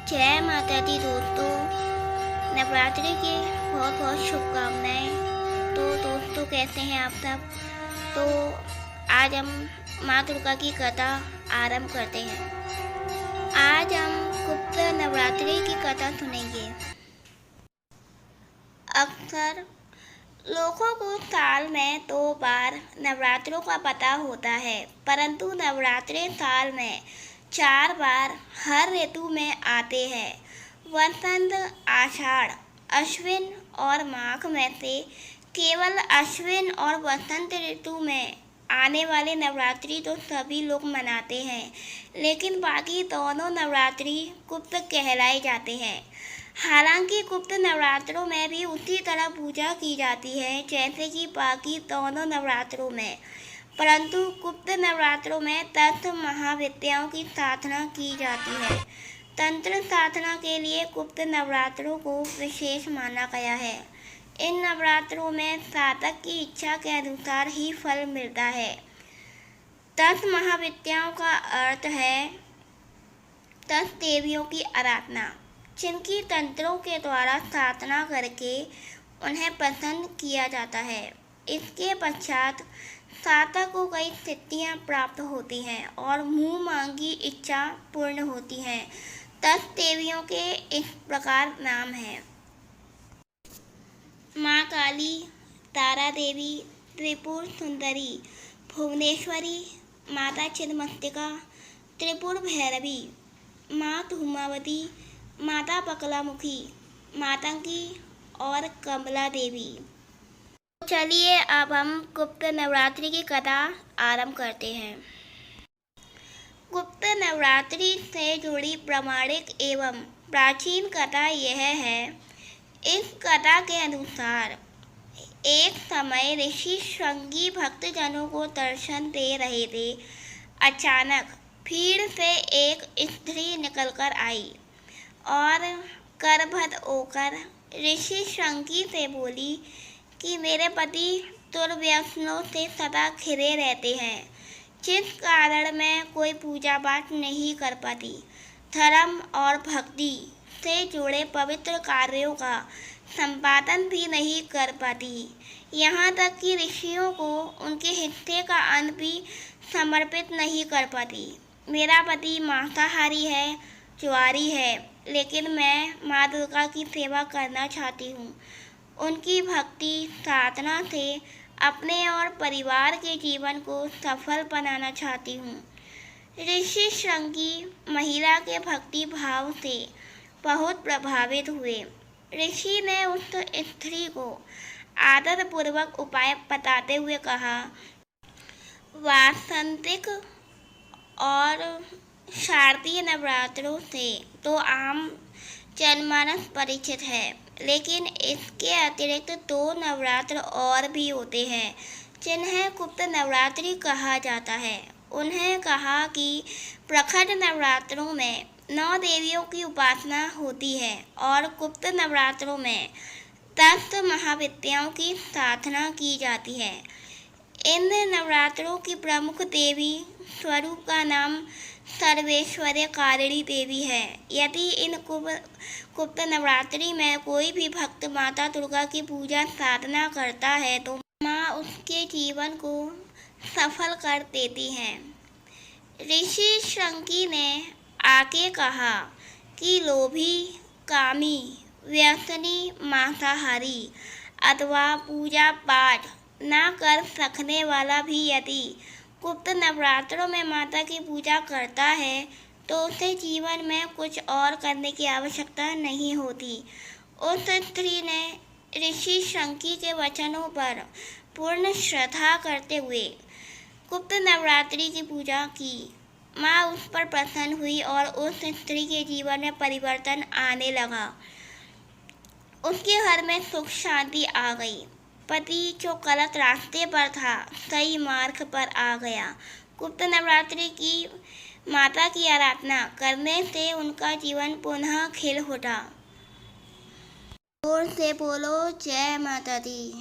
जय माता दी दोस्तों। नवरात्रि की बहुत बहुत शुभकामनाएं। तो दोस्तों, कैसे हैं आप सब? तो आज हम माँ दुर्गा की कथा आरंभ करते हैं। आज हम गुप्त नवरात्रि की कथा सुनेंगे। अक्सर लोगों को साल में 2 बार नवरात्रों का पता होता है, परंतु नवरात्रे साल में 4 बार हर ऋतु में आते हैं। वसंत, आषाढ़, अश्विन और माघ में से केवल अश्विन और वसंत ऋतु में आने वाले नवरात्रि तो सभी लोग मनाते हैं, लेकिन बाकी दोनों नवरात्रि गुप्त कहलाए जाते हैं। हालांकि गुप्त नवरात्रों में भी उसी तरह पूजा की जाती है जैसे कि बाकी दोनों नवरात्रों में, परंतु गुप्त नवरात्रों में तंत्र महाविद्याओं की साधना की जाती है। तंत्र साधना के लिए गुप्त नवरात्रों को विशेष माना गया है। इन नवरात्रों में साधक की इच्छा के अनुसार ही फल मिलता है। तंत्र महाविद्याओं का अर्थ है तंत्र देवियों की आराधना, जिनकी तंत्रों के द्वारा साधना करके उन्हें प्रसन्न किया जाता है। इसके पश्चात साधक को कई सिद्धियां प्राप्त होती हैं और मुँह मांगी इच्छा पूर्ण होती हैं। तंत्र देवियों के इस प्रकार नाम हैं: माँ काली, तारा देवी, त्रिपुर सुंदरी, भुवनेश्वरी, माता छिन्नमस्तिका, त्रिपुर भैरवी, माँ धूमावती, माता बकलामुखी, मातंगी और कमला देवी। चलिए अब हम गुप्त नवरात्रि की कथा आरंभ करते हैं। गुप्त नवरात्रि से जुड़ी प्रामाणिक एवं प्राचीन कथा यह है। इस कथा के अनुसार एक समय ऋषि श्रृंगी भक्तजनों को दर्शन दे रहे थे। अचानक भीड़ से एक स्त्री निकलकर आई और करबद्ध होकर ऋषि श्रृंगी से बोली कि मेरे पति दुर्व्यसनों से सदा घिरे रहते हैं, जिस कारण मैं कोई पूजा पाठ नहीं कर पाती, धर्म और भक्ति से जुड़े पवित्र कार्यों का संपादन भी नहीं कर पाती, यहाँ तक कि ऋषियों को उनके हिस्से का अन्न भी समर्पित नहीं कर पाती। मेरा पति मांसाहारी है, जुआरी है, लेकिन मैं माँ दुर्गा की सेवा करना चाहती हूँ। उनकी भक्ति साधना से अपने और परिवार के जीवन को सफल बनाना चाहती हूँ। ऋषि श्रृंगी महिला के भक्ति भाव से बहुत प्रभावित हुए। ऋषि ने उस स्त्री को आदरपूर्वक उपाय बताते हुए कहा, वासंतिक और शारदीय नवरात्रों से तो आम जनमानस परिचित है, लेकिन इसके अतिरिक्त 2 नवरात्र और भी होते हैं जिन्हें गुप्त नवरात्रि कहा जाता है। उन्हें कहा कि प्रकट नवरात्रों में 9 देवियों की उपासना होती है और गुप्त नवरात्रों में तंत्र महाविद्याओं की साधना की जाती है। इन नवरात्रों की प्रमुख देवी स्वरूप का नाम सर्वेश्वर्यकारिणी देवी है। यदि इन गुप्त नवरात्रि में कोई भी भक्त माता दुर्गा की पूजा साधना करता है तो माँ उसके जीवन को सफल कर देती हैं। ऋषि श्रृंगी ने आगे कहा कि लोभी, कामी, व्यसनी, मांसाहारी अथवा पूजा पाठ न कर सकने वाला भी यदि गुप्त नवरात्रों में माता की पूजा करता है तो उसे जीवन में कुछ और करने की आवश्यकता नहीं होती। उस स्त्री ने ऋषि श्रृंगी के वचनों पर पूर्ण श्रद्धा करते हुए गुप्त नवरात्रि की पूजा की। माँ उस पर प्रसन्न हुई और उस स्त्री के जीवन में परिवर्तन आने लगा। उसके घर में सुख शांति आ गई। पति जो गलत रास्ते पर था सही मार्ग पर आ गया। गुप्त नवरात्रि की माता की आराधना करने से उनका जीवन पुनः खिल उठा। जोर से बोलो जय माता दी।